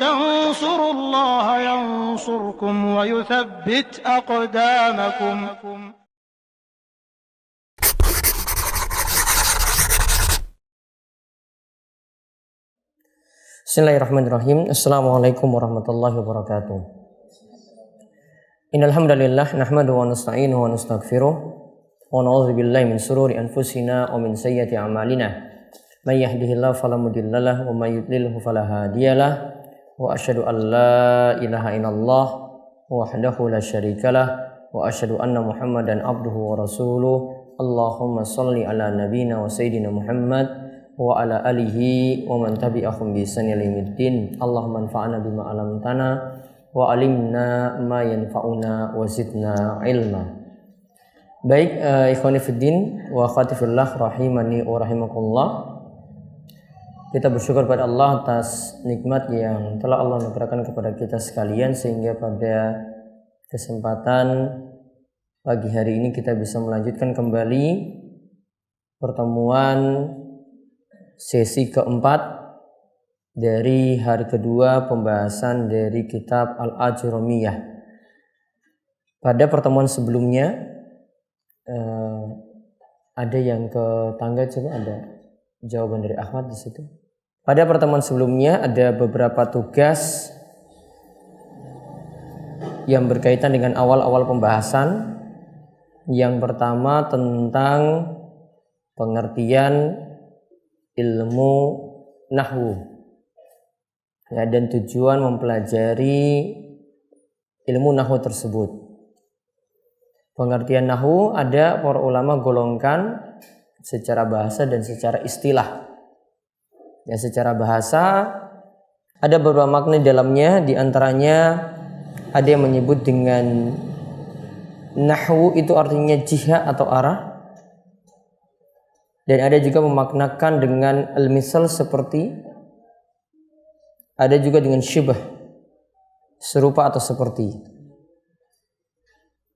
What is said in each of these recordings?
تنصروا الله ينصركم ويثبت أقدامكم. Bismillahirrahmanirrahim. Assalamualaikum warahmatullahi wabarakatuh. Innal hamdalillah nahmaduhu wa nasta'inuhu wa nastaghfiruh wa na'udzu billahi min shururi anfusina wa min sayyiati a'malina. May yahdihillahu fala mudhillalah wa may yudlilhu fala hadiyalah. Wa asyhadu an la ilaha illallah wahdahu la syarikalah wa asyhadu anna Muhammadan abduhu wa rasuluh. Allahumma shalli ala nabiyyina wa sayyidina Muhammad wa ala alihi wa man tabi'ahum bi ihsan ila yaumiddin. Allahumma anfa'na bima 'allamtana wa 'allimna ma yanfa'una wa zidna ilma. Baik, ikhwani fiddin wa akhwati fillah rahimani wa rahimakumullah. Kita bersyukur pada Allah atas nikmat yang telah Allah anugerahkan kepada kita sekalian, sehingga pada kesempatan pagi hari ini kita bisa melanjutkan kembali pertemuan sesi keempat dari hari kedua pembahasan dari kitab Al-Ajurumiyah. Pada pertemuan sebelumnya ada yang ke tangga, coba ada jawaban dari Ahmad di situ. Pada pertemuan sebelumnya ada beberapa tugas yang berkaitan dengan awal-awal pembahasan. Yang pertama tentang pengertian ilmu nahwu, ya, dan tujuan mempelajari ilmu nahwu tersebut. Pengertian nahwu ada para ulama golongkan secara bahasa dan secara istilah. Ya, secara bahasa ada beberapa makna di dalamnya, di antaranya ada yang menyebut dengan nahwu itu artinya jihad atau arah. Dan ada juga memaknakan dengan al-misal seperti, ada juga dengan syibah, serupa atau seperti.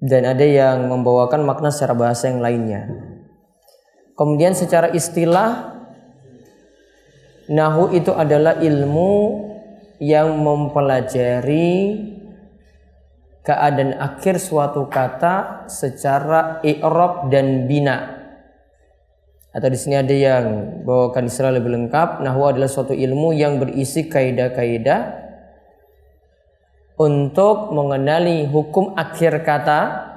Dan ada yang membawakan makna secara bahasa yang lainnya. Kemudian secara istilah, nahwu itu adalah ilmu yang mempelajari keadaan akhir suatu kata secara i'rab dan bina. Atau di sini ada yang bawakan istilah lebih lengkap, nahwu adalah suatu ilmu yang berisi kaidah-kaidah untuk mengenali hukum akhir kata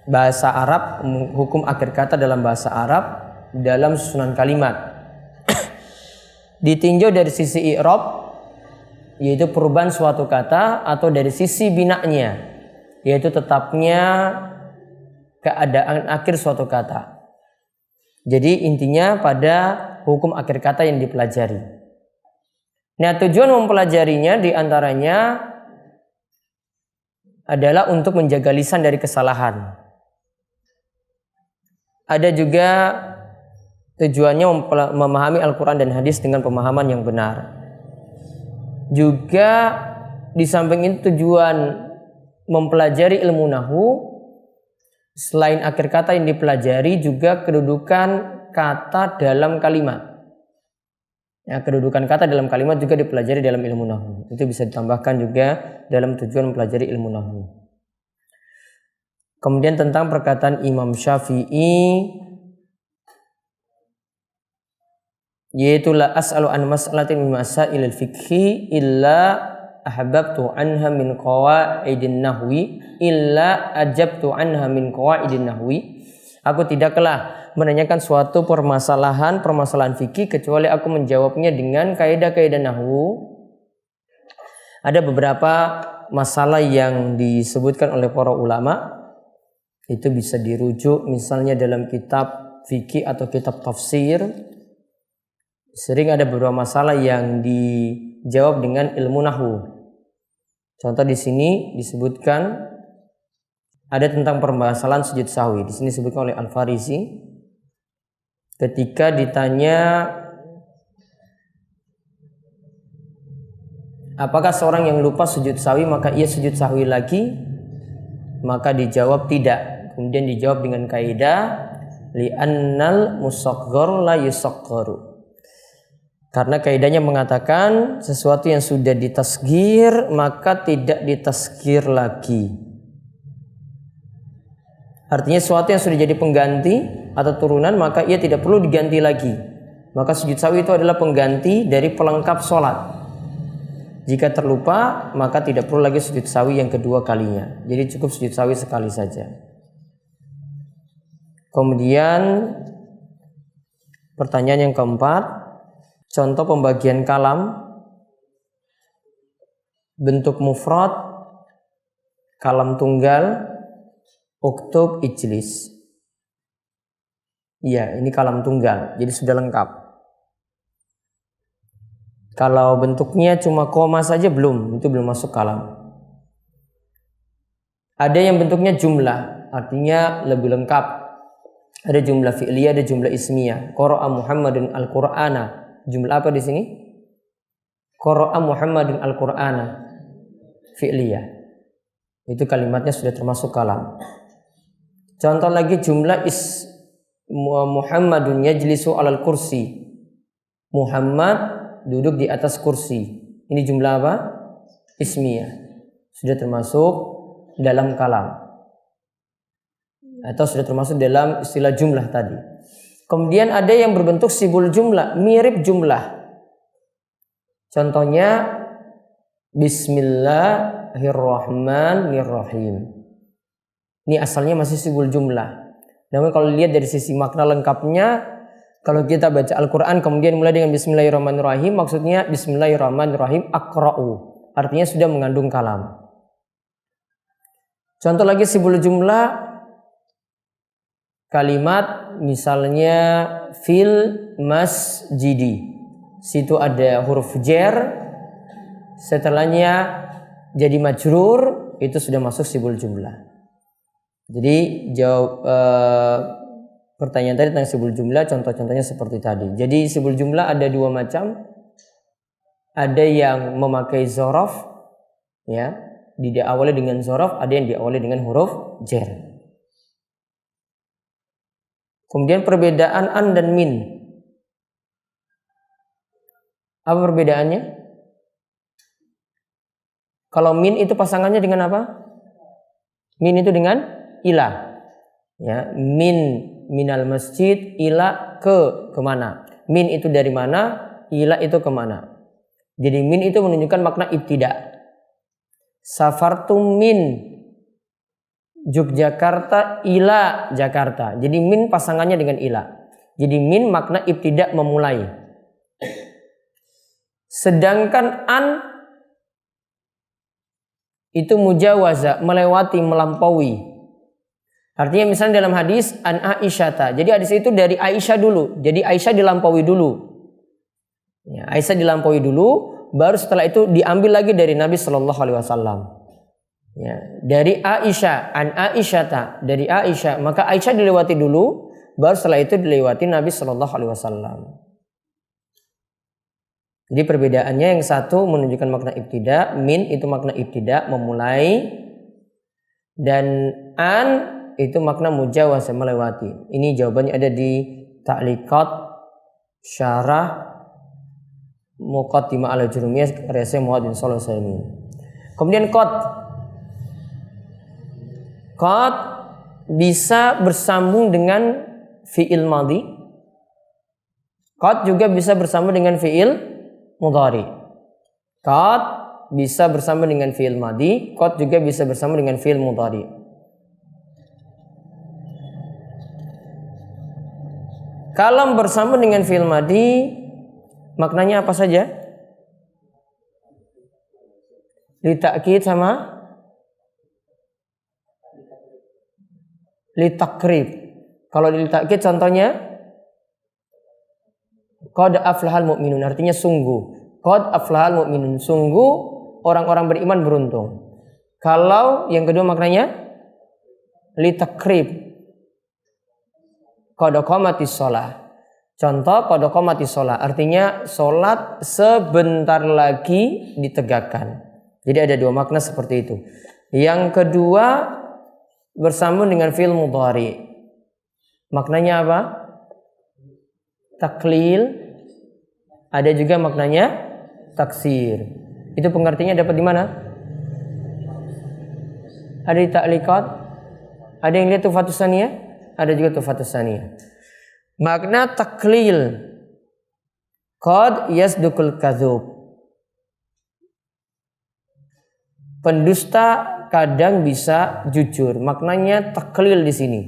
bahasa Arab, hukum akhir kata dalam bahasa Arab dalam susunan kalimat. Ditinjau dari sisi i'rab, yaitu perubahan suatu kata, atau dari sisi binanya, yaitu tetapnya keadaan akhir suatu kata. Jadi intinya pada hukum akhir kata yang dipelajari. Nah, tujuan mempelajarinya diantaranya adalah untuk menjaga lisan dari kesalahan. Ada juga tujuannya memahami Al-Quran dan hadis dengan pemahaman yang benar. Juga di samping itu tujuan mempelajari ilmu nahwu, selain akhir kata yang dipelajari, juga kedudukan kata dalam kalimat. Ya, kedudukan kata dalam kalimat juga dipelajari dalam ilmu nahwu. Itu bisa ditambahkan juga dalam tujuan mempelajari ilmu nahwu. Kemudian tentang perkataan Imam Syafi'i, yaitu la as'alu an mas'alatin min masailil fiqhi illa ahbabtu anha min qawaidin nahwi illa ajabtu anha min qawaidin nahwi. Aku tidaklah menanyakan suatu permasalahan fikih kecuali aku menjawabnya dengan kaidah-kaidah nahwu. Ada beberapa masalah yang disebutkan oleh para ulama, itu bisa dirujuk misalnya dalam kitab fikih atau kitab tafsir. Sering ada beberapa masalah yang dijawab dengan ilmu nahwu. Contoh di sini disebutkan ada tentang permasalahan sujud sahwi. Di sini disebutkan oleh Al-Farisi ketika ditanya apakah seorang yang lupa sujud sahwi maka ia sujud sahwi lagi, maka dijawab tidak. Kemudian dijawab dengan kaidah li'annal musaghghar la yusaghgharu. Karena kaidahnya mengatakan sesuatu yang sudah ditasghir maka tidak ditasghir lagi. Artinya sesuatu yang sudah jadi pengganti atau turunan maka ia tidak perlu diganti lagi. Maka sujud sawi itu adalah pengganti dari pelengkap sholat. Jika terlupa maka tidak perlu lagi sujud sawi yang kedua kalinya. Jadi cukup sujud sawi sekali saja. Kemudian pertanyaan yang keempat, contoh pembagian kalam bentuk mufrad, kalam tunggal, uktub, ijlis. Iya, ini kalam tunggal, jadi sudah lengkap. Kalau bentuknya cuma koma saja belum, itu belum masuk kalam. Ada yang bentuknya jumlah, artinya lebih lengkap. Ada jumlah fi'liyah, ada jumlah ismiyah. Qara'a Muhammadun al-Qur'ana. Jumlah apa di sini? Qara'a Muhammadun al-Qur'ana. Fi'liyah. Itu kalimatnya sudah termasuk kalam. Contoh lagi jumlah Muhammadun yajlisu 'alal kursi. Muhammad duduk di atas kursi. Ini jumlah apa? Ismiyah. Sudah termasuk dalam kalam. Atau sudah termasuk dalam istilah jumlah tadi. Kemudian ada yang berbentuk sibul jumlah, mirip jumlah. Contohnya Bismillahirrahmanirrahim. Ini asalnya masih sibul jumlah. Namun kalau lihat dari sisi makna lengkapnya, kalau kita baca Al-Quran kemudian mulai dengan Bismillahirrahmanirrahim, maksudnya Bismillahirrahmanirrahim akra'u. Artinya sudah mengandung kalam. Contoh lagi sibul jumlah, kalimat misalnya fil masjidi. Situ ada huruf jar, setelahnya jadi majrur, itu sudah masuk sibul jumlah. Jadi jawab pertanyaan tadi tentang sibul jumlah, contoh-contohnya seperti tadi. Jadi sibul jumlah ada dua macam. Ada yang memakai zorof, ya, diawali dengan zorof, ada yang diawali dengan huruf jar. Kemudian perbedaan an dan min. Apa perbedaannya? Kalau min itu pasangannya dengan apa? Min itu dengan ila. Ya, minal masjid, ila kemana? Min itu dari mana? Ila itu kemana? Jadi min itu menunjukkan makna ibtida. Safartum min Yogyakarta ila Jakarta. Jadi min pasangannya dengan ila. Jadi min makna ibtida, memulai. Sedangkan an itu mujawaza, melewati, melampaui. Artinya misalnya dalam hadis an Aisyata. Jadi hadis itu dari Aisyah dulu. Jadi Aisyah dilampaui dulu. Ya, Aisyah dilampaui dulu, baru setelah itu diambil lagi dari Nabi Shallallahu Alaihi Wasallam. Ya, dari Aisyah, an Aisyata, dari Aisyah, maka Aisyah dilewati dulu, baru setelah itu dilewati Nabi Shallallahu Alaihi Wasallam. Jadi perbedaannya yang satu menunjukkan makna ibtida, min itu makna ibtida, memulai, dan an itu makna mujawazah, melewati. Ini jawabannya ada di ta'liqat syarah Muqaddimah al-Jurumiyah karya Syekh Muhammad bin Shalih Al-Utsaimin. Kemudian qad bisa bersambung dengan fi'il madhi. Qad juga bisa bersambung dengan fi'il mudhari. Qad bisa bersambung dengan fi'il madhi, qad juga bisa bersambung dengan fi'il mudhari. Kalau bersambung dengan fi'il madhi, maknanya apa saja? Litakid sama litakrib. Kalau litakid contohnya qad aflahal mu'minun, artinya sungguh. Qad aflahal mu'minun, sungguh orang-orang beriman beruntung. Kalau yang kedua maknanya litakrib, qad qamatis shalah. Contoh qad qamatis shalah, artinya salat sebentar lagi ditegakkan. Jadi ada dua makna seperti itu. Yang kedua bersambung dengan fi'il mudhari. Maknanya apa? Taklil Ada juga maknanya taksir. Itu pengertiannya dapat di mana? Ada di ta'liqat? Ada yang lihat tufatus saniyah? Ada juga tufatus saniyah. Makna taklil, qad yasdukul kadzub. Pendusta kadang bisa jujur. Maknanya taklil di sini.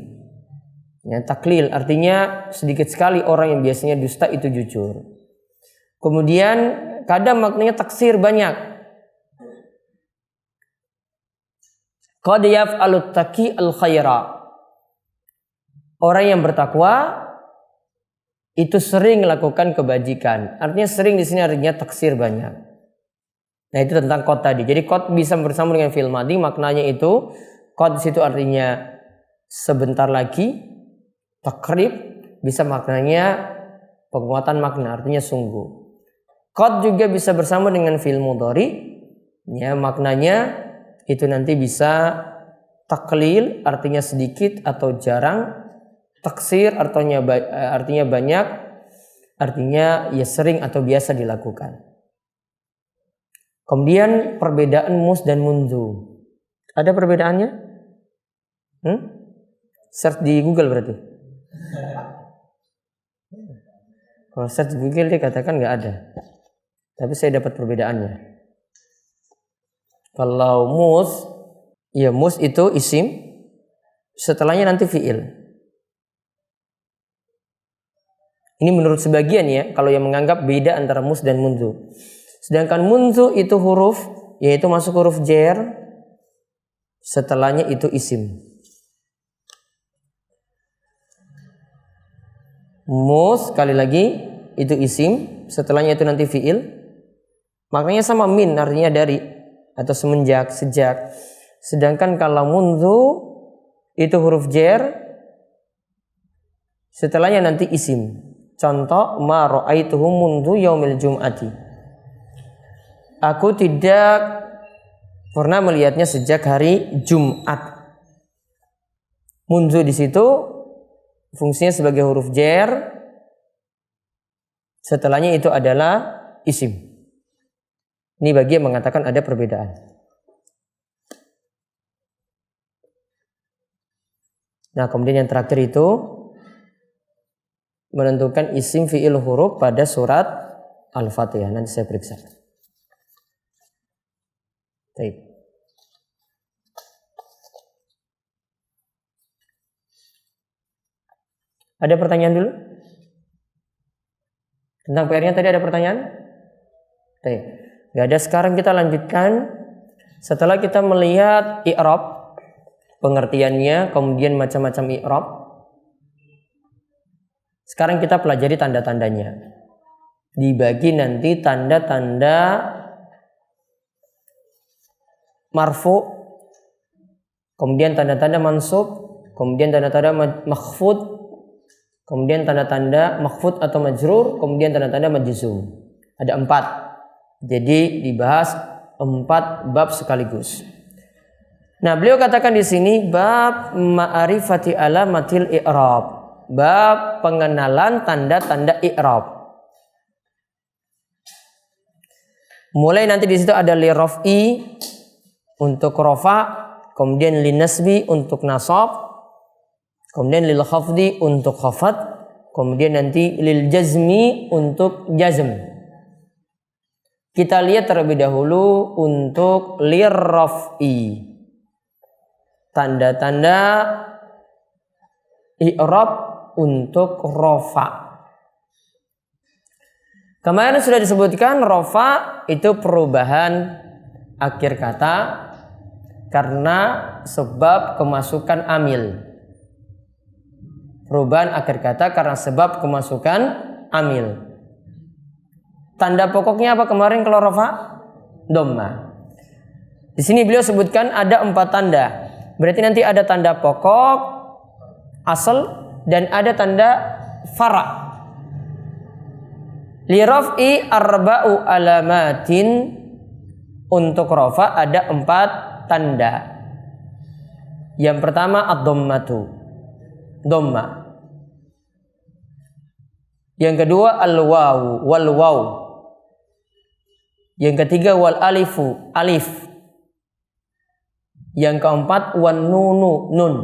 Ya, taklil artinya sedikit sekali orang yang biasanya dusta itu jujur. Kemudian kadang maknanya taksir banyak. Qad yaf'alut taqi al khaira. Orang yang bertakwa itu sering melakukan kebajikan. Artinya sering di sini artinya taksir banyak. Nah, itu tentang qad tadi. Jadi qad bisa bersama dengan fi'il madhi, maknanya itu qad di situ artinya sebentar lagi, takrib bisa maknanya penguatan makna, artinya sungguh. Qad juga bisa bersama dengan fi'il mudhari, ya maknanya itu nanti bisa taklil artinya sedikit atau jarang, taksir artinya banyak, artinya ya sering atau biasa dilakukan. Kemudian perbedaan mus dan mundu. Ada perbedaannya? Search di Google berarti. Kalau search di Google dia katakan nggak ada. Tapi saya dapat perbedaannya. Kalau mus, ya mus itu isim, setelahnya nanti fi'il. Ini menurut sebagian ya, kalau yang menganggap beda antara mus dan mundu. Sedangkan mundu itu huruf, yaitu masuk huruf jar, setelahnya itu isim. Mus sekali lagi itu isim, setelahnya itu nanti fi'il. Maknanya sama min, artinya dari atau semenjak, sejak. Sedangkan kalau mundu itu huruf jar, setelahnya nanti isim. Contoh, ma ra'aituhu mundu yaumil jum'ati. Aku tidak pernah melihatnya sejak hari Jumat. Mundu di situ fungsinya sebagai huruf jar. Setelahnya itu adalah isim. Ini bagi yang mengatakan ada perbedaan. Nah, kemudian yang terakhir itu menentukan isim fi'il huruf pada surat Al-Fatihah. Nanti saya periksa. Baik. Ada pertanyaan dulu? Tentang PR-nya tadi ada pertanyaan? Baik. Gak ada, sekarang kita lanjutkan. Setelah kita melihat i'rab, pengertiannya, kemudian macam-macam i'rab, sekarang kita pelajari tanda-tandanya. Dibagi nanti tanda-tanda marfu, kemudian tanda-tanda mansub, kemudian tanda-tanda makhfud, kemudian tanda-tanda makhfud atau majrur, kemudian tanda-tanda majzum. Ada 4. Jadi dibahas 4 bab sekaligus. Nah, beliau katakan di sini bab ma'rifati alamatil i'rab, bab pengenalan tanda-tanda i'rab. Mulai nanti di situ ada li raf'i untuk rafa, kemudian li nasbi untuk nasab, kemudian lil khafdi untuk khafad, kemudian nanti lil jazmi untuk jazm. Kita lihat terlebih dahulu untuk lir raf'i. Tanda-tanda i'rab untuk rafa. Kemarin sudah disebutkan rafa itu perubahan akhir kata karena sebab kemasukan amil. Perubahan akhir kata karena sebab kemasukan amil. Tanda pokoknya apa kemarin kalau rafa? Dhamma. Di sini beliau sebutkan ada 4 tanda. Berarti nanti ada tanda pokok, asal, dan ada tanda fara'. Li raf'i arba'u alamatin, untuk rafa ada 4 tanda. Yang pertama ad-dhammatu, dhamma. Yang kedua al-wawu, wal waw. Yang ketiga wal alifu, alif. Yang keempat wan nunu, nun.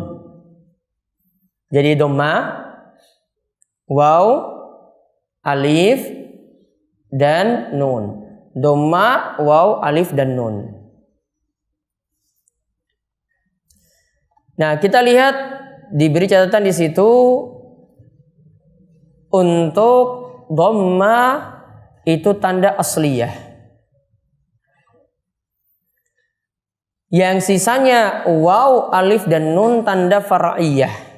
Jadi dhamma, waw, alif dan nun. Dhamma, waw, alif dan nun. Nah, kita lihat diberi catatan di situ untuk dhamma itu tanda asliyah. Yang sisanya waw, alif dan nun tanda far'iyah.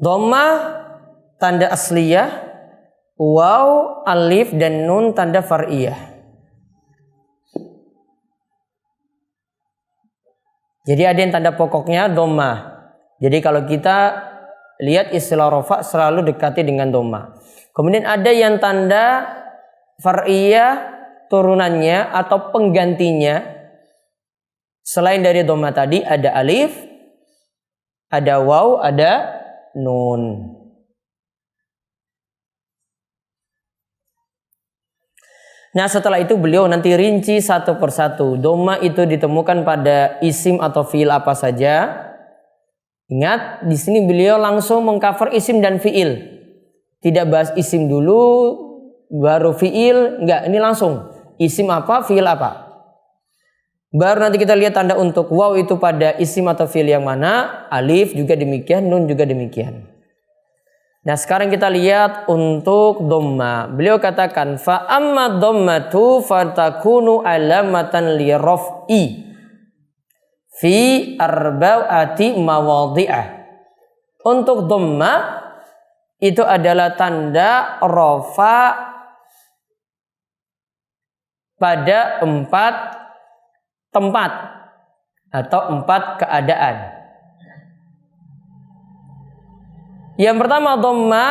Dhamma tanda asliyah, waw, alif dan nun tanda far'iyah. Jadi ada yang tanda pokoknya dhamma. Jadi kalau kita lihat istilah rafa selalu dekati dengan dhamma. Kemudian ada yang tanda far'iyah turunannya atau penggantinya. Selain dari dhamma tadi ada alif, ada waw, ada nun. Nah, setelah itu beliau nanti rinci satu persatu. Dhamma itu ditemukan pada isim atau fiil apa saja. Ingat, di sini beliau langsung mengcover isim dan fiil. Tidak bahas isim dulu baru fiil, enggak, ini langsung isim apa, fiil apa. Baru nanti kita lihat tanda untuk waw itu pada isim atau fiil yang mana, alif juga demikian, nun juga demikian. Nah, sekarang kita lihat untuk dhamma. Beliau katakan fa amma dhammatu fatakunu alamatan li raf'i fi arba'ati mawadhi'ah. Untuk dhamma itu adalah tanda rafa pada 4 tempat atau 4 keadaan. Yang pertama dhamma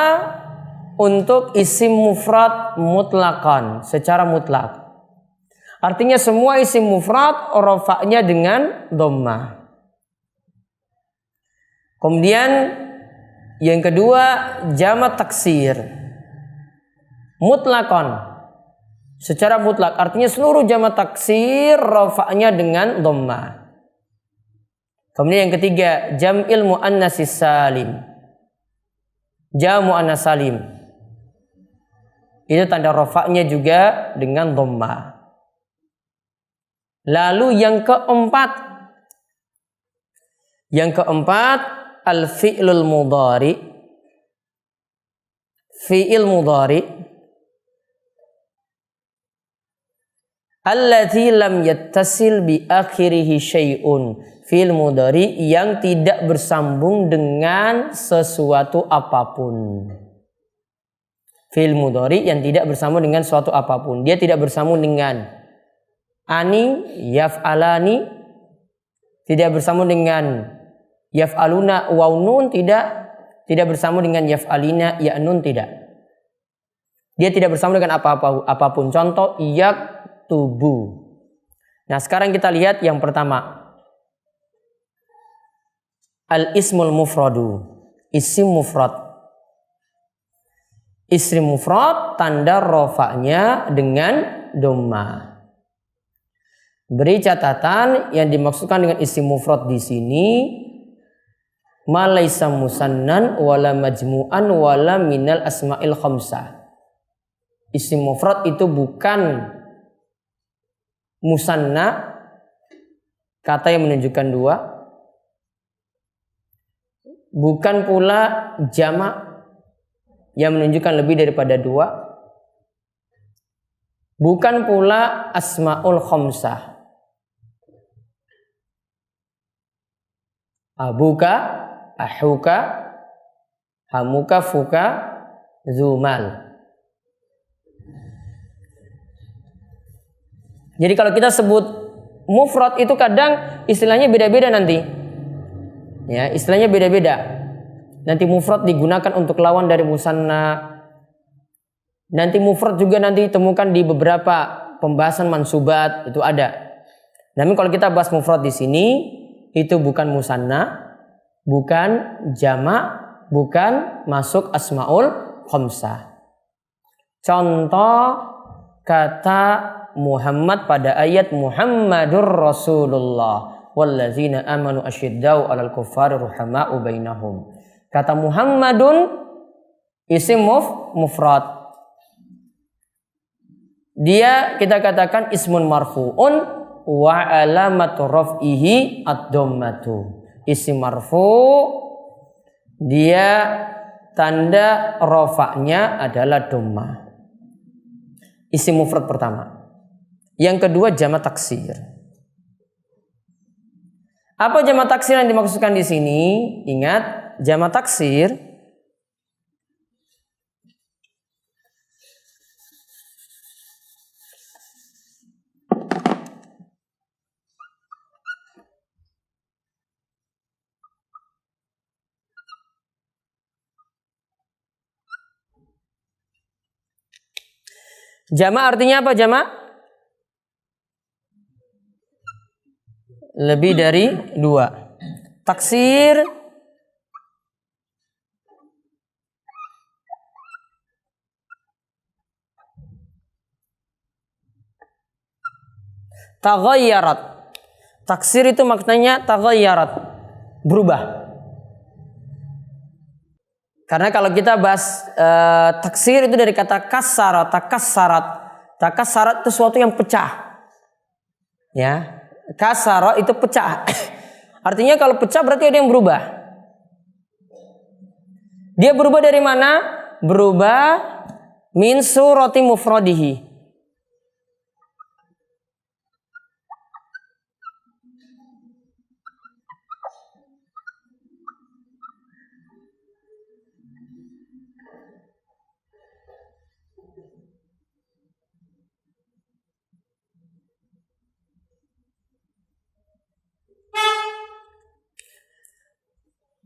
untuk isim mufrad mutlaqan, secara mutlak. Artinya semua isim mufrad rafa'nya dengan dhamma. Kemudian yang kedua jamak taksir mutlaqan, secara mutlak, artinya seluruh jamak taksir rafa'nya dengan dhamma. Kemudian yang ketiga jam'il muannatsis salim, jam muannas salim, itu tanda rafa'nya juga dengan dhamma. Lalu yang keempat al-fi'lul mudhari, fi'il mudhari allati lam yattasil bi akhirih syai'un, fi'il mudhari yang tidak bersambung dengan sesuatu apapun. Fi'il mudhari yang tidak bersambung dengan suatu apapun. Dia tidak bersambung dengan ani, yaf'alani, tidak bersambung dengan yaf'aluna waw nun, tidak bersambung dengan yaf'alina ya nun, tidak. Dia tidak bersambung dengan apapun. Contoh yaktubu. Nah, sekarang kita lihat yang pertama. Al-ismul mufradu, isim mufrad. Isim mufrad tanda rafa'nya dengan dhamma. Beri catatan, yang dimaksudkan dengan isim mufrad di sini ma laisa musannan wala majmu'an wala minal asma'il khamsah. Isim mufrad itu bukan musanna, kata yang menunjukkan dua, bukan pula jamak yang menunjukkan lebih daripada dua, bukan pula asma'ul khamsah. Abuka, ahuka, hamuka, fuka, zumal. Jadi kalau kita sebut mufrad itu kadang istilahnya beda-beda nanti. Ya, istilahnya beda-beda. Nanti mufrad digunakan untuk lawan dari musanna. Nanti mufrad juga nanti ditemukan di beberapa pembahasan mansubat, itu ada. Namun kalau kita bahas mufrad di sini itu bukan musanna, bukan jamak, bukan masuk asmaul khamsah. Contoh kata Muhammad pada ayat Muhammadur Rasulullah wallazina amanu asyiddau 'alal kuffari ruhama'u bainahum. Kata Muhammadun isim mufrad. Dia kita katakan ismun marfu'un wa alamatu raf'ihi ad-dhammatu. Isim marfu' dia tanda rafa'nya adalah dhammah. Isim mufrad pertama. Yang kedua jamak taksir. Apa jamak taksir yang dimaksudkan di sini? Ingat, jamak taksir jamak artinya apa jamak? Lebih dari dua. Taksir taghayyarat. Taksir itu maknanya taghayyarat, berubah. Karena kalau kita bahas taksir itu dari kata kasara, takassarat. Takassarat itu sesuatu yang pecah. Ya. Kasara itu pecah. Artinya kalau pecah berarti ada yang berubah. Dia berubah dari mana? Berubah min surati mufradihi.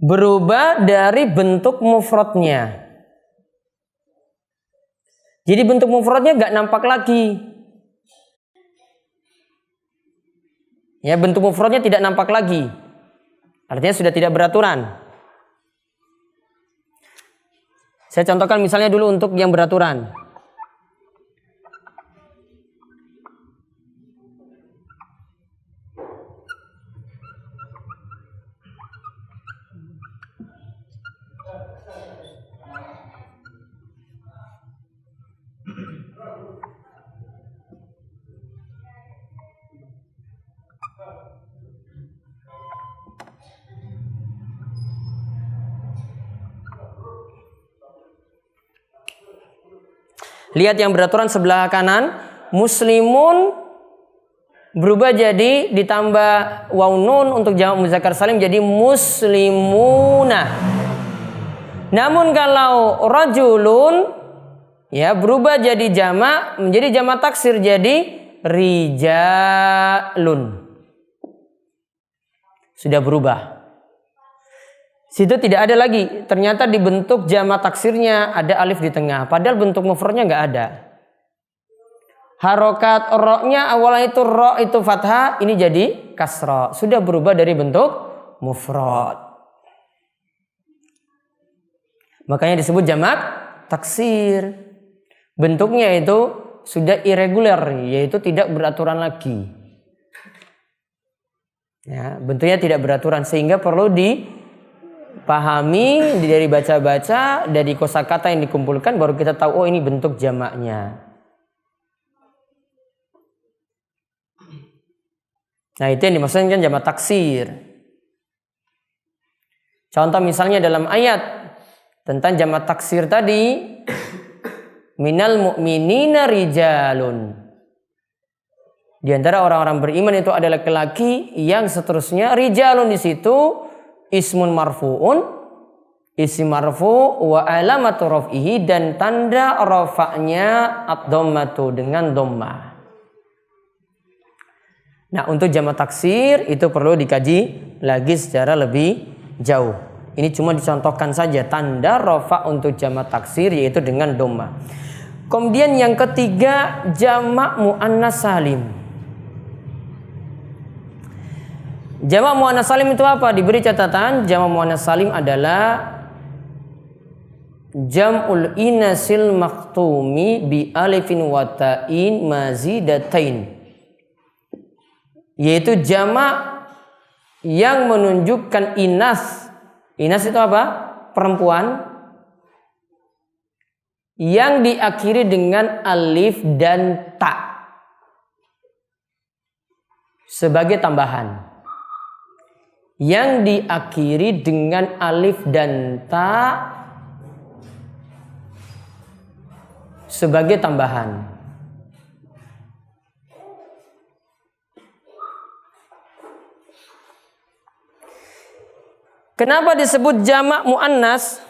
Berubah dari bentuk mufradnya. Jadi bentuk mufradnya gak nampak lagi. Ya, bentuk mufradnya tidak nampak lagi. Artinya sudah tidak beraturan. Saya contohkan misalnya dulu untuk yang beraturan. Lihat yang beraturan sebelah kanan, muslimun berubah jadi ditambah waw nun untuk jamak muzakkar salim jadi muslimuna. Namun kalau rajulun ya berubah jadi jamak menjadi jamak taksir jadi rijalun. Sudah berubah. Situ tidak ada lagi. Ternyata dibentuk jamak taksirnya ada alif di tengah. Padahal bentuk mufradnya nggak ada. Harokat ro-nya awalnya itu ro itu fathah, ini jadi kasra. Sudah berubah dari bentuk mufrad. Makanya disebut jamak taksir. Bentuknya itu sudah irregular, yaitu tidak beraturan lagi. Ya, bentuknya tidak beraturan sehingga perlu dipahami dari baca-baca, dari kosakata yang dikumpulkan baru kita tahu oh ini bentuk jamaknya. Nah, itu yang dimaksudkan jamak taksir. Contoh misalnya dalam ayat tentang jamak taksir tadi, minal mu'minina rijalun. Di antara orang-orang beriman itu ada laki-laki, yang seterusnya rijalun di situ ismun marfu'un, isim marfu' wa alamatu raf'ihi, dan tanda rafa'nya ad-dhammatu dengan dhammah. Nah, untuk jamak taksir itu perlu dikaji lagi secara lebih jauh. Ini cuma dicontohkan saja tanda rafa untuk jamak taksir yaitu dengan dhammah. Kemudian yang ketiga jamak muannas salim. Jamak muannas salim itu apa? Diberi catatan, jamak muannas salim adalah jam'ul inasil maktumi bi alifin wa ta'in mazidatain. Yaitu jamak yang menunjukkan inas. Inas itu apa? Perempuan yang diakhiri dengan alif dan ta sebagai tambahan. Yang diakhiri dengan alif dan ta sebagai tambahan. Kenapa disebut jamak muannas?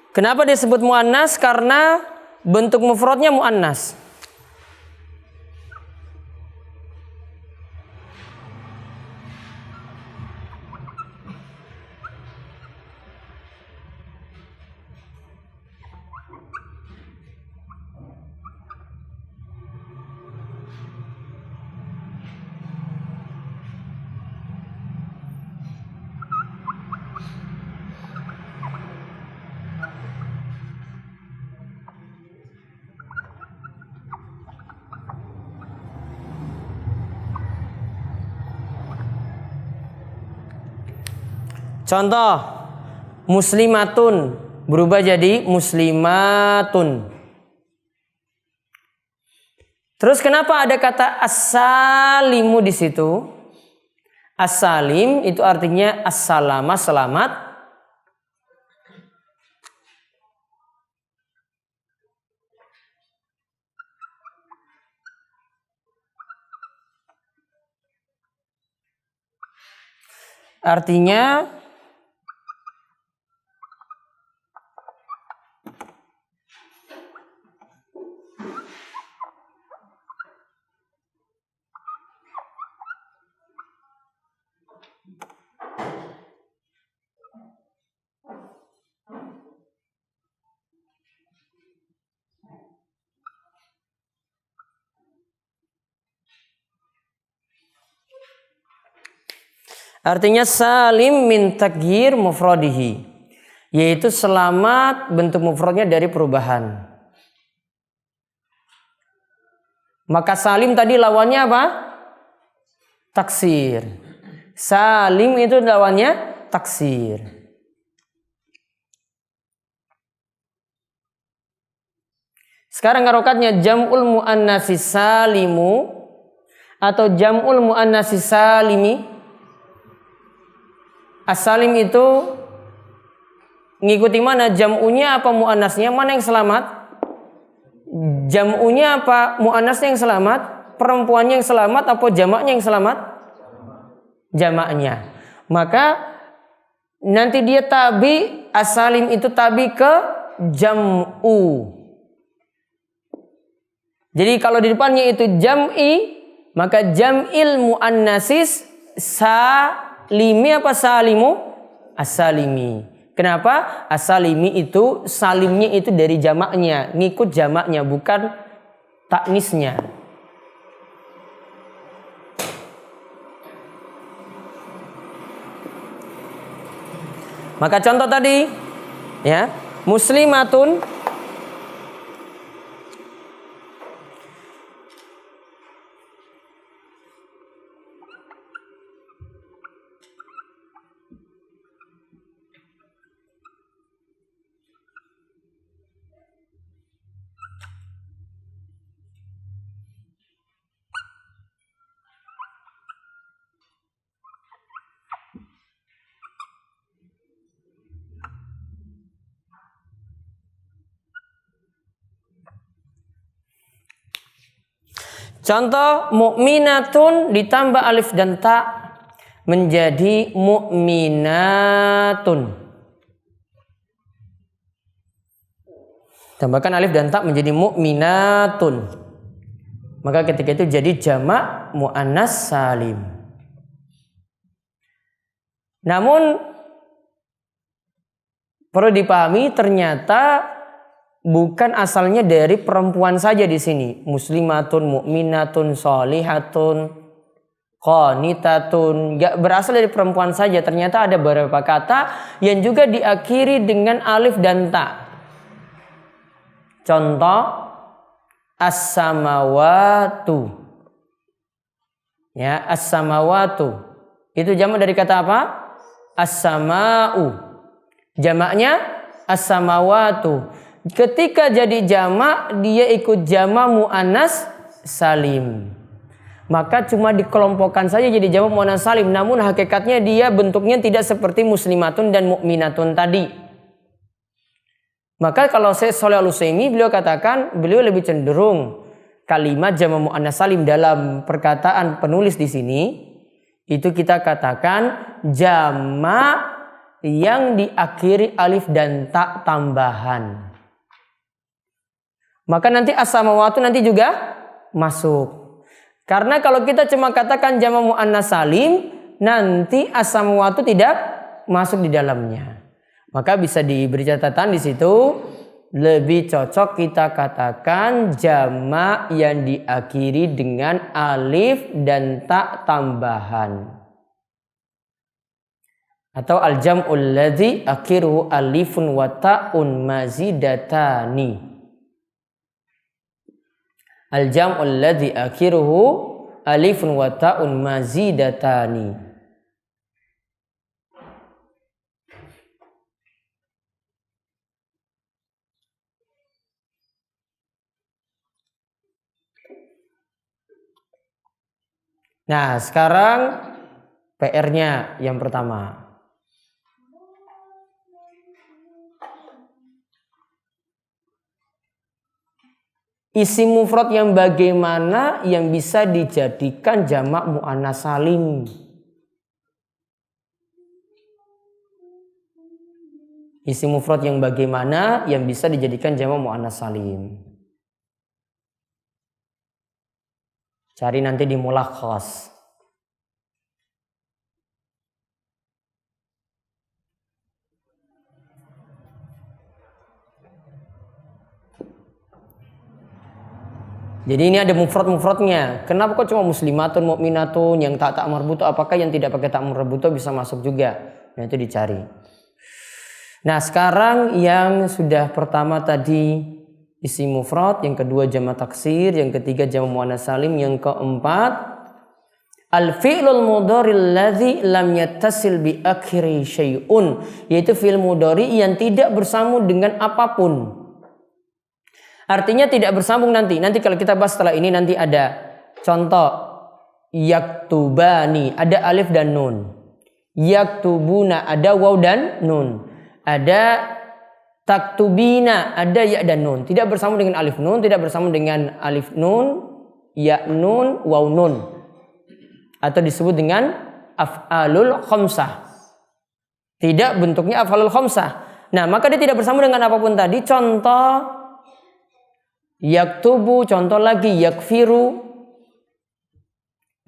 Kenapa disebut muannas? Karena bentuk mufradnya muannas. Contoh, muslimatun berubah jadi muslimatun. Terus kenapa ada kata as-salimu di situ? As-salim itu artinya as-salama, selamat. Artinya salim min taghyir mufradihi, yaitu selamat bentuk mufradnya dari perubahan. Maka salim tadi lawannya apa? Taksir. Salim itu lawannya taksir. Sekarang harokatnya jam'ul muannatsi salimu atau jam'ul muannatsi salimi. As-salim itu ngikuti mana? Jam'unya apa muannasnya? Mana yang selamat? Jam'unya apa muannasnya yang selamat? Perempuannya yang selamat apa jamaknya yang selamat? Jamaknya. Maka nanti dia tabi, as-salim itu tabi ke jam'u. Jadi kalau di depannya itu jam'i, maka jam'il muannasis salimi apa salimu? As-salimi. Kenapa? As-salimi itu salimnya itu dari jamaknya, ngikut jamaknya bukan taknisnya. Maka contoh tadi ya, muslimatun contoh mukminatun ditambah alif dan ta menjadi mukminatun. Tambahkan alif dan ta menjadi mukminatun. Maka ketika itu jadi jamak muannas salim. Namun perlu dipahami ternyata bukan asalnya dari perempuan saja di sini. Muslimatun, mukminatun, sholihatun, qanitatun. Gak berasal dari perempuan saja. Ternyata ada beberapa kata yang juga diakhiri dengan alif dan ta. Contoh as-samawatu. Ya, as-samawatu. Itu jamak dari kata apa? As-sama'u. Jamaknya as-samawatu. Ketika jadi jamak, dia ikut jamak muannas salim. Maka cuma dikelompokkan saja jadi jamak muannas salim. Namun hakikatnya dia bentuknya tidak seperti muslimatun dan mukminatun tadi. Maka kalau saya Shalih Al-Utsaimin, beliau katakan beliau lebih cenderung kalimat jamak muannas salim dalam perkataan penulis di sini itu kita katakan jamak yang diakhiri alif dan ta tambahan. Maka nanti as-samawatu nanti juga masuk. Karena kalau kita cuma katakan jamak muannas salim, nanti as-samawatu tidak masuk di dalamnya. Maka bisa diberi catatan di situ, lebih cocok kita katakan jamak yang diakhiri dengan alif dan ta tambahan. Atau al-jam'ul ladzi akhiruhu alifun wa ta'un mazidatani. Al-jam'ul ladzi akhiruhu alifun wa ta'un mazidatani. Nah, sekarang PR-nya yang pertama. Isim mufrad yang bagaimana yang bisa dijadikan jamak muannas salim? Isim mufrad yang bagaimana yang bisa dijadikan jamak muannas salim? Cari nanti di mulakhas. Jadi ini ada mufrad-mufradnya. Kenapa kok cuma muslimatun, mukminatun yang tak marbuto? Apakah yang tidak pakai tak marbuto bisa masuk juga? Nah itu dicari. Nah sekarang yang sudah pertama tadi isim mufrad, yang kedua jamak taksir, yang ketiga jamak muannas salim, yang keempat al-fi'lul mudhari alladzi lam yattasil bi akhiri syai'un, yaitu fi'il mudhari yang tidak bersambung dengan apapun. Artinya tidak bersambung nanti. Nanti kalau kita bahas setelah ini nanti ada contoh yaktubani, ada alif dan nun. Yaktubuna, ada waw dan nun. Ada taktubina, ada ya dan nun. Tidak bersambung dengan alif nun, tidak bersambung dengan alif nun, ya nun, waw nun. Atau disebut dengan af'alul khamsah. Tidak bentuknya af'alul khamsah. Nah, maka dia tidak bersambung dengan apapun tadi. Contoh yaktubu, contoh lagi yakfiru.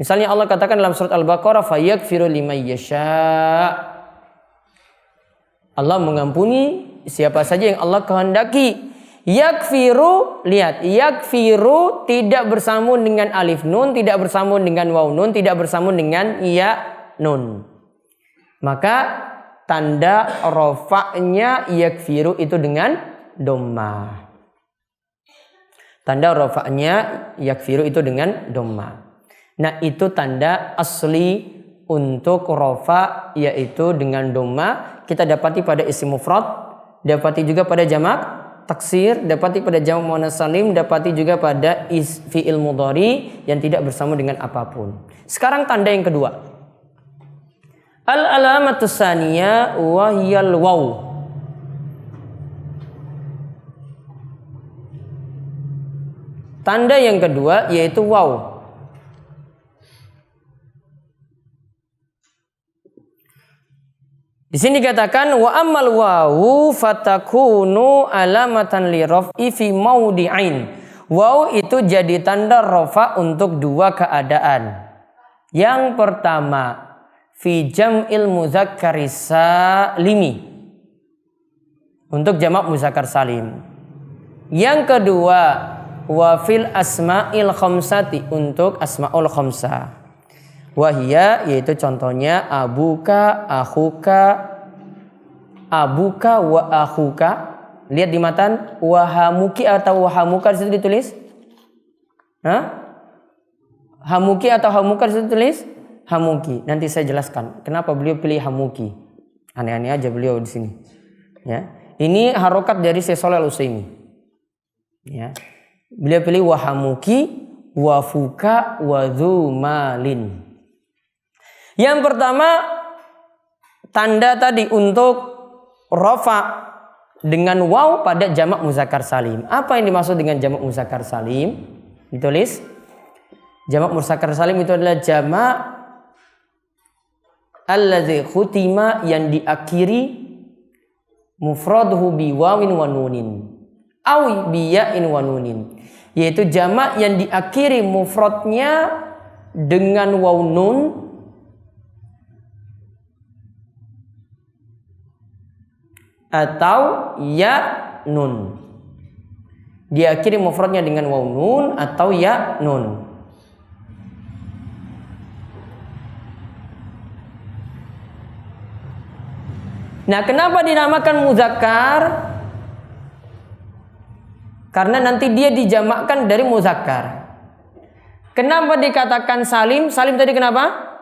Misalnya Allah katakan dalam surat Al-Baqarah, fayakfiru liman yasha. Allah mengampuni siapa saja yang Allah kehendaki. Yakfiru, lihat, yakfiru tidak bersambung dengan alif nun, tidak bersambung dengan waw nun, tidak bersambung dengan ya nun. Maka tanda rofa'nya yakfiru itu dengan dhammah. Tanda rofa'nya yakfiru itu dengan dhammah. Nah, itu tanda asli untuk rofa, yaitu dengan dhammah. Kita dapati pada isim mufrad, dapati juga pada jamak taksir, dapati pada jamak muannas salim, dapati juga pada fi'il mudhari yang tidak bersambung dengan apapun. Sekarang tanda yang kedua. Al-alamatus tsaniyah wa hiyal waw. Tanda yang kedua yaitu waw. Di sini dikatakan wa ammal wawu fatakunu alamatan li raf'i fi maudi'ain. Waw itu jadi tanda rafa untuk dua keadaan. Yang pertama, fi jam'il mudzakkari salimi. Untuk jamak muzakkar salim. Yang kedua, wa fil asma'il khamsati, untuk asma'ul khamsah. Wahia, yaitu contohnya abuka, akhuka, abuka wa akhuka. Lihat di matan, wahamuki atau wahamuka di situ ditulis. Hamuki atau hamuka di situ ditulis hamuki. Nanti saya jelaskan kenapa beliau pilih hamuki. Aneh-aneh aja beliau di sini. Ya, ini harokat dari Syekh Shalih Al-Utsaimin. Ya, beliau pilih wahamuki, wafuka, wadzumalin. Yang pertama, tanda tadi untuk rafa dengan waw pada jamak muzakkar salim. Apa yang dimaksud dengan jamak muzakkar salim? Ditulis. Jamak muzakkar salim itu adalah jamak alladzi khutima, yang diakhiri mufraduhu bi wawin wa nunin aw bi ya'in wa nunin. Yaitu jamak yang diakhiri mufradnya dengan waw nun atau ya nun. Diakhiri mufradnya dengan waw nun atau ya nun. Nah, kenapa dinamakan muzakkar? Karena nanti dia dijamakkan dari muzakkar. Kenapa dikatakan salim? Salim tadi kenapa?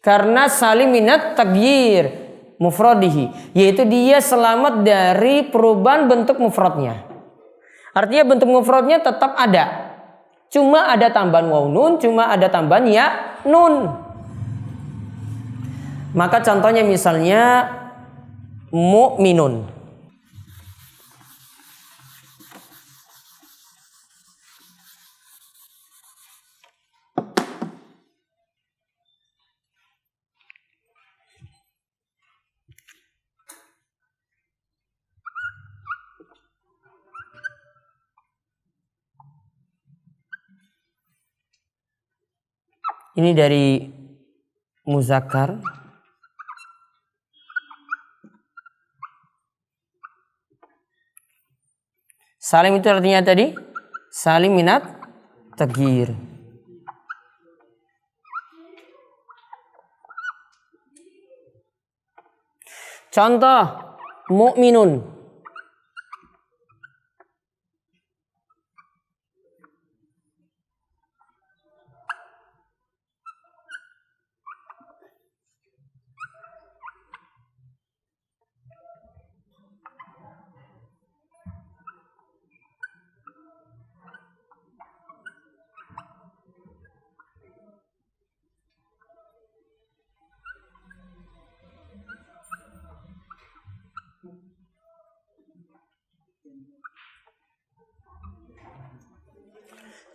Karena salim minat taghyir mufradihi, yaitu dia selamat dari perubahan bentuk mufradnya. Artinya bentuk mufradnya tetap ada, cuma ada tambahan waw nun, cuma ada tambahan ya nun. Maka contohnya misalnya mu'minun. Ini dari muzakkar. Salim itu artinya tadi salim minat taghyir. Contoh mu'minun.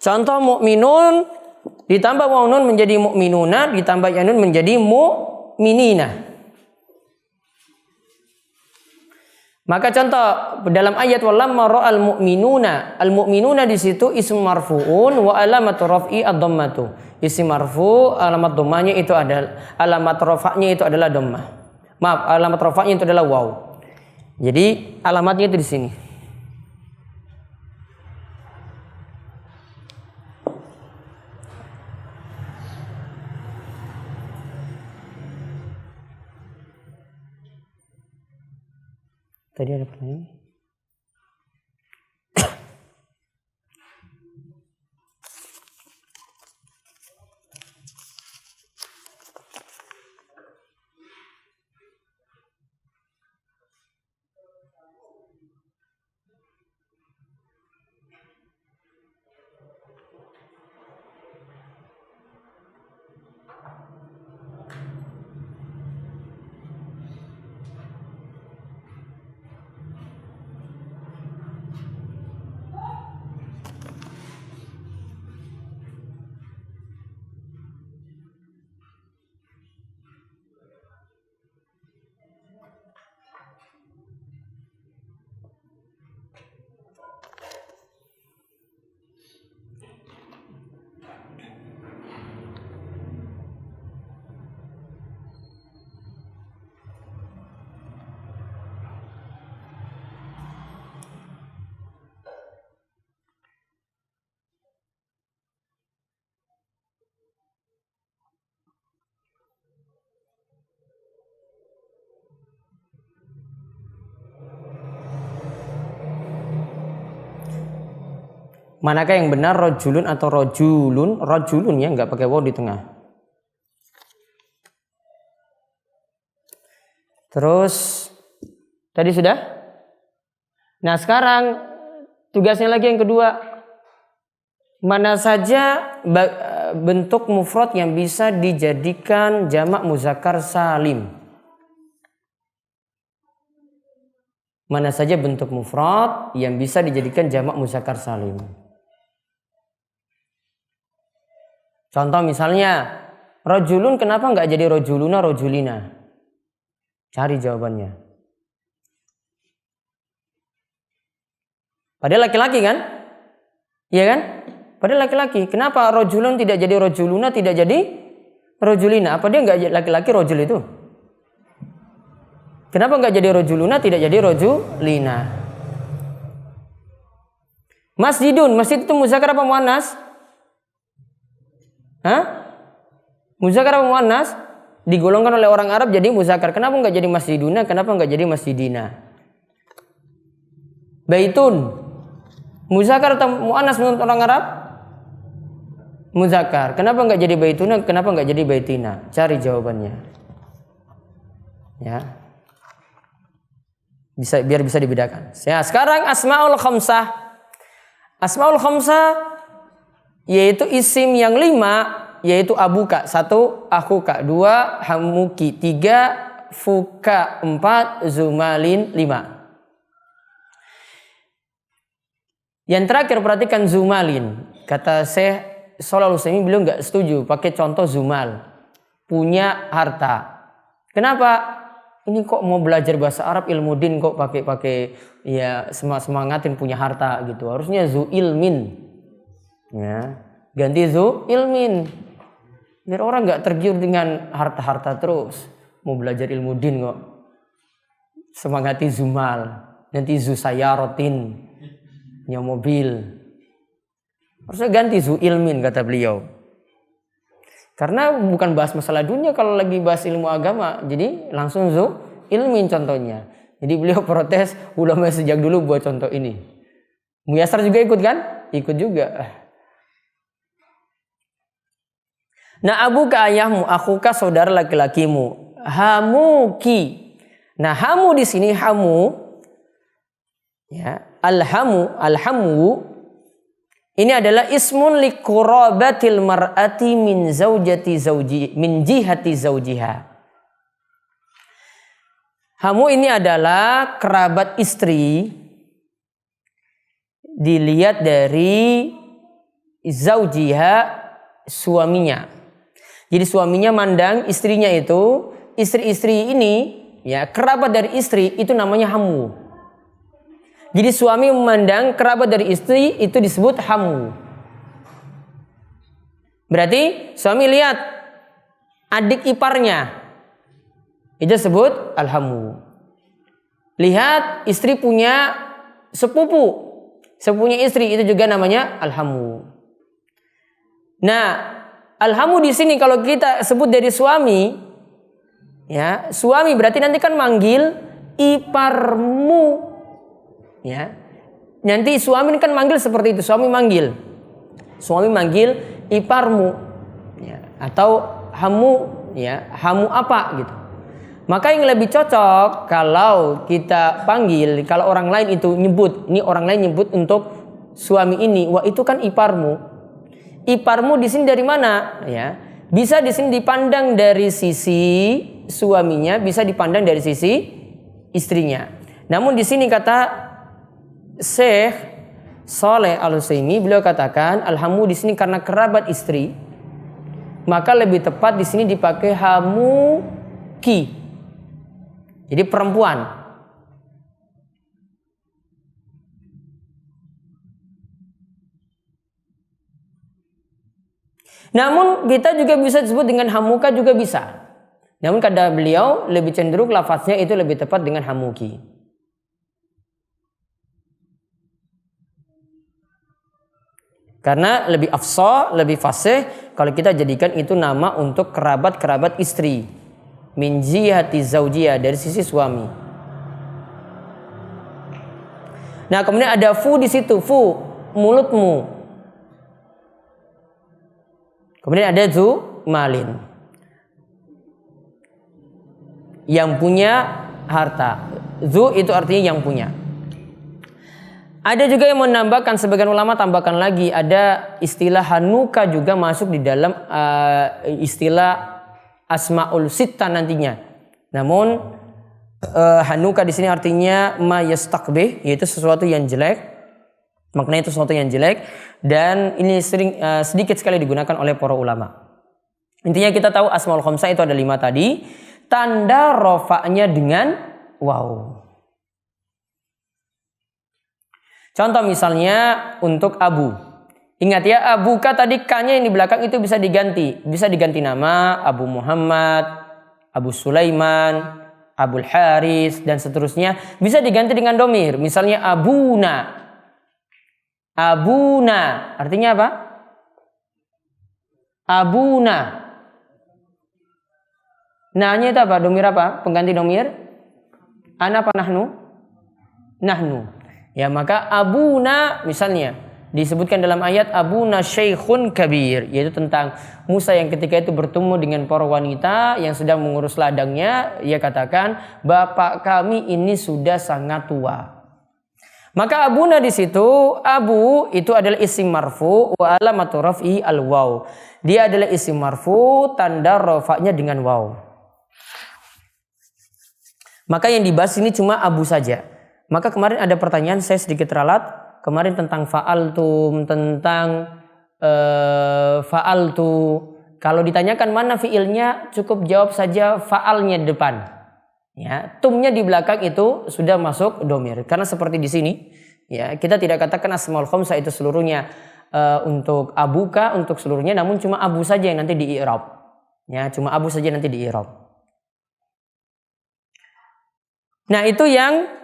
Contoh mukminun ditambah waw nun menjadi mukminuna, ditambah ya nun menjadi mukminina. Maka contoh dalam ayat walamma ra'al mu'minuna, al mu'minuna di situ ism marfu'un wa alamatu raf'i ad-dhammatu. Isim marfu, alamat dhammanya itu adalah alamat rafa'nya itu adalah dhammah. Maaf, alamat rafa'nya itu adalah waw. Jadi alamatnya itu di sini. Tadi ada pertanyaan? Manakah yang benar, rojulun atau rojulun? Rojulun ya, nggak pakai waw di tengah. Terus tadi sudah. Nah sekarang tugasnya lagi yang kedua. Mana saja bentuk mufrad yang bisa dijadikan jamak muzakkar salim? Mana saja bentuk mufrad yang bisa dijadikan jamak muzakkar salim? Contoh misalnya, rojulun kenapa nggak jadi rojuluna, rojulina? Cari jawabannya. Padahal laki-laki kan? Iya kan? Padahal laki-laki. Kenapa rojulun tidak jadi rojuluna, tidak jadi rojulina? Apa dia nggak laki-laki rojul itu? Kenapa nggak jadi rojuluna, tidak jadi rojulina? Masjidun, masjid itu muzakkar apa muannas? Hah? Muzakkar apa muannas? Digolongkan oleh orang Arab jadi muzakkar. Kenapa nggak jadi masjiduna? Kenapa nggak jadi masjidina? Baitun, muzakkar atau muannas menurut orang Arab? Muzakkar. Kenapa nggak jadi baituna? Kenapa nggak jadi baitina? Cari jawabannya. Ya. Biar bisa dibedakan. Ya, sekarang asmaul khamsah. Asmaul khamsah yaitu isim yang 5, yaitu abuka 1, akhuka 2, hamuki 3, fuka 4, zumalin 5. Yang terakhir perhatikan zumalin. Kata Syekh Shalal Utsaimin, beliau nggak setuju pakai contoh zumal, punya harta. Kenapa? Ini kok mau belajar bahasa Arab ilmu din kok pakai ya semangatin punya harta gitu. Harusnya zu ilmin. Ya, ganti zu ilmin. Biar orang nggak tergiur dengan harta-harta terus. Mau belajar ilmu din kok semangati zumal. Nanti zu sayarotin, punya mobil. Harusnya ganti zu ilmin kata beliau. Karena bukan bahas masalah dunia kalau lagi bahas ilmu agama. Jadi langsung zu ilmin contohnya. Jadi beliau protes ulama sejak dulu buat contoh ini. Muyasar juga ikut kan? Ikut juga. Nah, abuka ayahmu, akhuka saudara laki-lakimu, hamuki. Nah, hamu di sini hamu, ya, alhamu ini adalah ismun liqurabatil mar'ati min jihati zaujiha. Hamu ini adalah kerabat istri dilihat dari zaujiha, suaminya. Jadi suaminya mandang istrinya itu, istri-istri ini ya kerabat dari istri itu namanya hamu. Jadi suami memandang kerabat dari istri itu disebut hamu. Berarti suami lihat adik iparnya, itu disebut alhamu. Lihat istri punya sepupunya istri, itu juga namanya alhamu. Nah, alhamu di sini kalau kita sebut dari suami, ya, suami berarti nanti kan manggil iparmu, ya. Nanti suami kan manggil seperti itu, suami manggil iparmu, ya, atau hamu, ya, hamu apa gitu. Maka yang lebih cocok kalau kita panggil, kalau orang lain itu nyebut, ini orang lain nyebut untuk suami ini, wah itu kan iparmu. Iparmu di sini dari mana? Ya, bisa di sini dipandang dari sisi suaminya, bisa dipandang dari sisi istrinya. Namun di sini kata Syekh Saleh Al-Utsaimin, beliau katakan alhamu di sini karena kerabat istri, maka lebih tepat di sini dipakai hamuki. Jadi perempuan. Namun kita juga bisa disebut dengan hamuka juga bisa. Namun kata beliau lebih cenderung lafaznya itu lebih tepat dengan hamuki. Karena lebih afsah, lebih fasih kalau kita jadikan itu nama untuk kerabat-kerabat istri. Min jihati zaujiyah, dari sisi suami. Nah, kemudian ada fu di situ, fu mulutmu. Kemudian ada zu malin, yang punya harta. Zu itu artinya yang punya. Ada juga yang menambahkan, sebagian ulama tambahkan lagi, ada istilah hanuka juga masuk di dalam istilah asmaul sitta nantinya. Namun hanuka di sini artinya ma yastaqbih, yaitu sesuatu yang jelek. Maknanya itu sesuatu yang jelek, dan ini sering sedikit sekali digunakan oleh para ulama. Intinya kita tahu asmaul khamsah itu ada 5 tadi. Tanda rofa'nya dengan waw. Contoh misalnya untuk Abu. Ingat ya, abuka tadi K-nya yang di belakang itu bisa diganti. Bisa diganti nama Abu Muhammad, Abu Sulaiman, Abul Haris, dan seterusnya. Bisa diganti dengan domir. Misalnya Abuna. Abuna. Artinya apa? Abuna. Nah-nya itu apa? Domir apa? Pengganti domir? Ana apa nahnu? Nahnu. Ya, maka Abuna misalnya disebutkan dalam ayat Abuna Syekhun Kabir, yaitu tentang Musa yang ketika itu bertemu dengan para wanita yang sedang mengurus ladangnya. Ia katakan, bapak kami ini sudah sangat tua. Maka Abuna di situ, Abu itu adalah isim marfu wa alamatu raf'i al-waw. Dia adalah isim marfu, tanda rafa'nya dengan waw. Maka yang dibahas ini cuma Abu saja. Maka kemarin ada pertanyaan, saya sedikit ralat kemarin tentang fa'altum, tentang fa'altu. Kalau ditanyakan mana fiilnya, cukup jawab saja fa'alnya di depan. Ya, tumnya di belakang itu sudah masuk domir. Karena seperti di sini, ya, kita tidak katakan asmaul khamsah itu seluruhnya untuk abuka, untuk seluruhnya, namun cuma Abu saja yang nanti di i'rab. Ya, cuma Abu saja nanti di i'rab. Nah, itu yang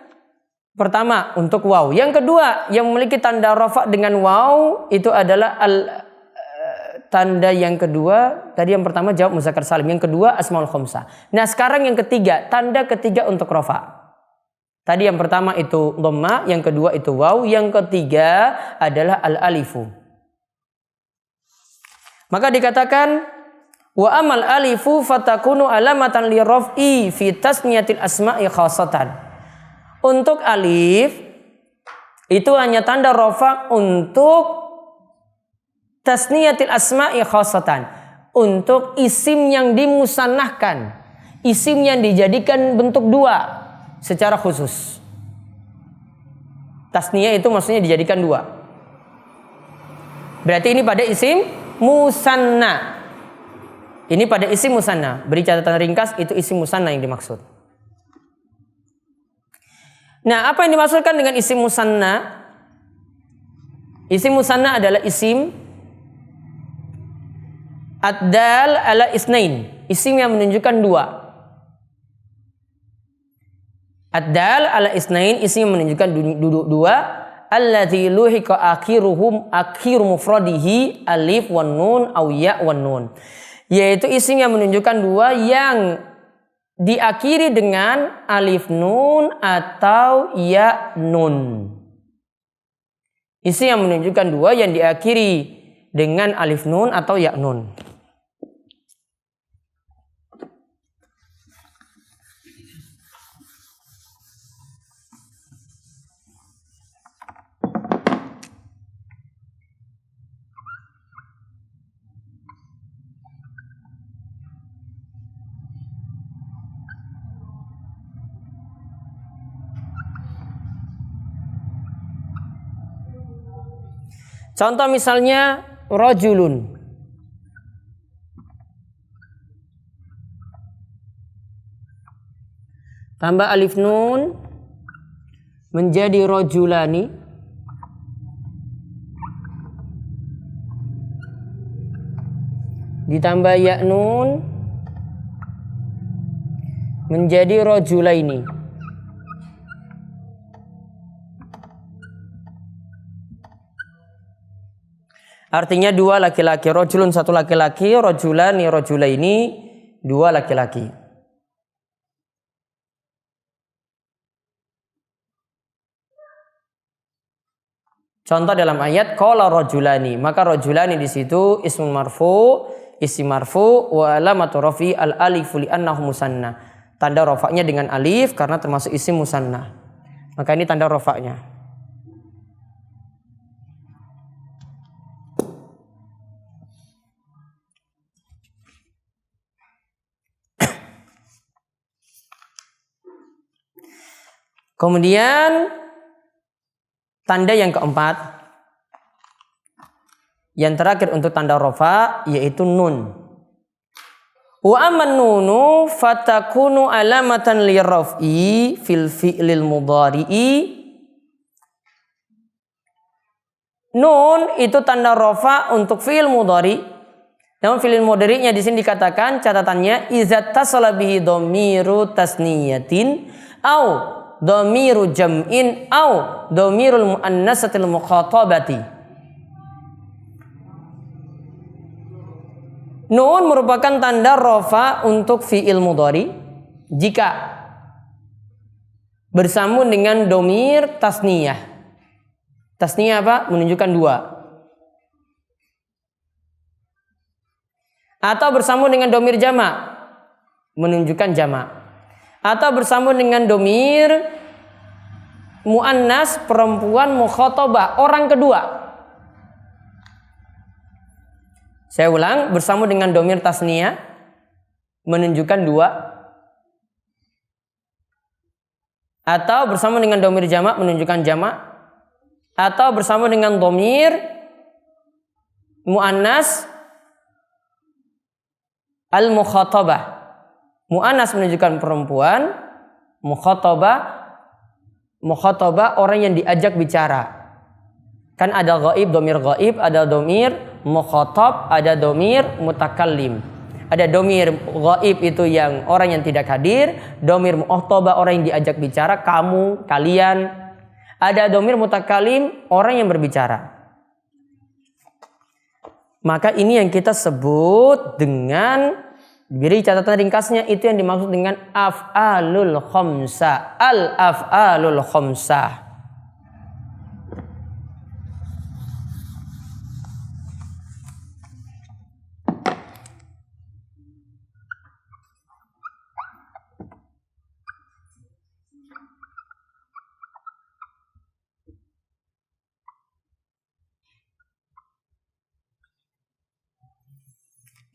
pertama untuk waw. Yang kedua yang memiliki tanda rafa dengan waw itu adalah tanda yang kedua. Tadi yang pertama jawab muzakkar salim, yang kedua asmaul khamsah. Nah, sekarang yang ketiga, tanda ketiga untuk rafa. Tadi yang pertama itu dhamma, yang kedua itu waw, yang ketiga adalah al-alifu. Maka dikatakan wa amal alifu fatakunu alamatan li raf'i fi tasniyatil asma'i khassatan. Untuk alif itu hanya tanda rafa untuk tasniyatil asma'i khassatan, untuk isim yang dimusannahkan, isim yang dijadikan bentuk dua secara khusus. Tasniyah itu maksudnya dijadikan dua. Berarti ini pada isim musanna. Ini pada isim musanna. Beri catatan ringkas, itu isim musanna yang dimaksud. Nah, apa yang dimaksudkan dengan isim musanna? Isim musanna adalah isim ad-dal ala isnain, isim yang menunjukkan dua. Ad-dal ala isnain, isim yang menunjukkan dua. Allati luhiqa akhiru mufradihi alif wan nun aw ya wan nun. Yaitu isim yang menunjukkan dua yang diakhiri dengan alif nun atau ya nun. Isim yang menunjukkan dua yang diakhiri dengan alif nun atau ya nun. Contoh misalnya rajulun. Tambah alif nun menjadi rajulani. Ditambah ya nun menjadi rajulaini. Artinya dua laki-laki, rajulun satu laki-laki, rajulani rajulaini dua laki-laki. Contoh dalam ayat qala rajulani, maka rajulani di situ ismul marfu, isim marfu wa alamatu rafi al alif li annahu musanna. Tanda rafa'nya dengan alif karena termasuk isim musanna. Maka ini tanda rafa'nya. Kemudian tanda yang keempat, yang terakhir untuk tanda rafa yaitu nun. Wa amman nunu fatakunu alamatan liraf'i fil fi'lil mudhari'i. Nun itu tanda rafa untuk fi'il mudhari. Namun fi'il mudhari'nya di sini dikatakan catatannya iza tasala bihi dhamiru tasniyatin au dhamiru jam'in au dhamirul muannasatil mukhatabati. Nun merupakan tanda rafa untuk fi'il mudhari jika bersambung dengan dhamir tasniyah. Tasniyah apa? Menunjukkan dua. Atau bersambung dengan dhamir jama' menunjukkan jama'. Atau bersambung dengan domir muannas perempuan mukhatabah orang kedua. Saya ulang, bersambung dengan domir tasniyah menunjukkan dua. Atau bersambung dengan domir jamak menunjukkan jamak. Atau bersambung dengan domir muannas al mukhatabah. Mu'annas menunjukkan perempuan, mukhatabah orang yang diajak bicara. Kan ada ghaib, domir ghaib, ada domir mukhatab, ada domir mutakallim. Ada domir ghaib itu yang orang yang tidak hadir, domir mukhatabah orang yang diajak bicara, kamu, kalian. Ada domir mutakallim orang yang berbicara. Maka ini yang kita sebut dengan, beri catatan ringkasnya, itu yang dimaksud dengan af'alul khamsah. Al-af'alul khamsah.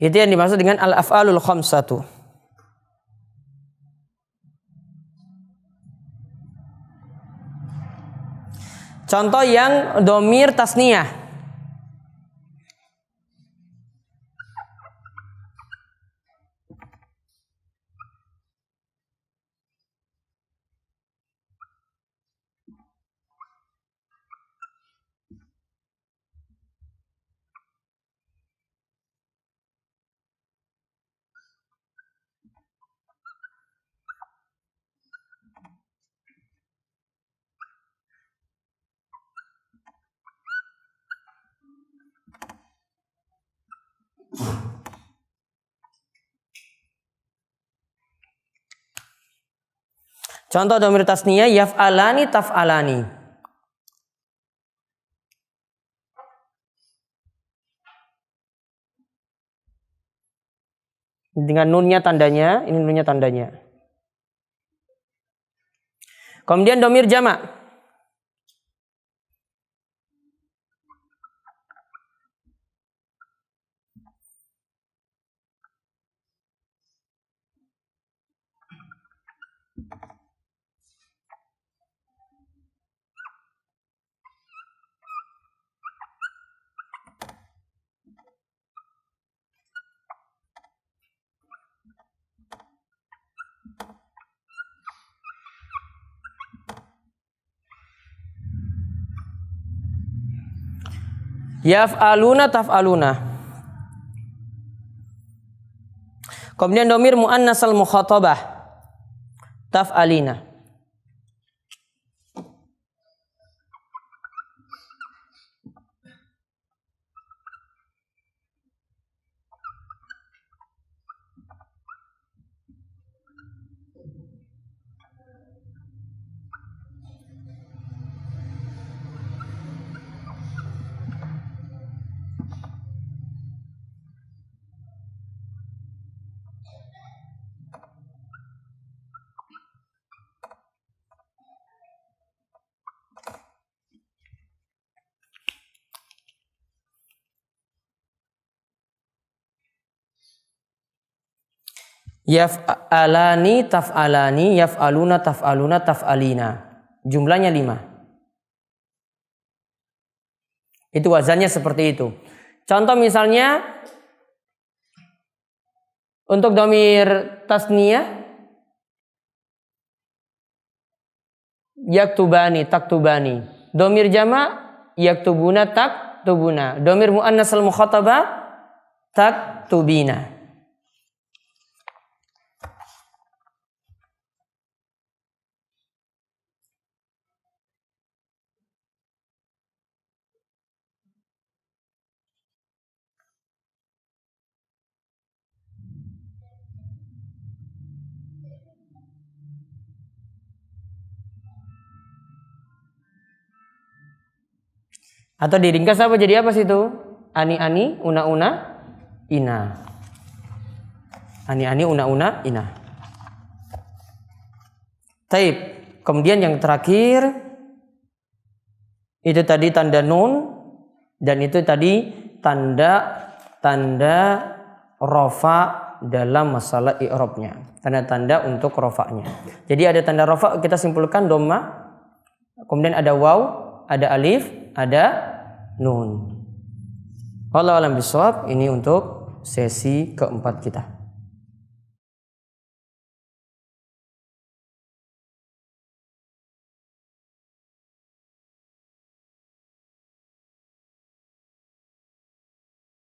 Itu yang dimaksud dengan al-af'alul khamsatu. Contoh yang domir tasniyah. Contoh dhamir tasniyah yaf'alani taf'alani. Dengan nunnya tandanya, ini nunnya tandanya. Kemudian dhamir jamak. Yaf'aluna taf'aluna. Kemudian dhamir muannas al mukhatabah taf'alina. Yaf'alani taf'alani, yaf'aluna taf'aluna taf'alina. Jumlahnya 5. Itu wazannya seperti itu. Contoh misalnya untuk dhamir tasniyah yaktubani taktubani. Dhamir jamak yaktubuna taktubuna. Dhamir muannas al mukhatabah taktubina. Atau diringkas apa jadi apa sih itu? Ani-ani, una-una, ina. Ani-ani, una-una, ina. Taib. Kemudian yang terakhir itu tadi tanda nun dan itu tadi tanda rofa dalam masalah i'rabnya. Tanda-tanda untuk rofa'nya. Jadi ada tanda rofa kita simpulkan dhamma. Kemudian ada waw, ada alif, ada nun. Wallahu a'lam bishawab. Ini untuk sesi keempat kita.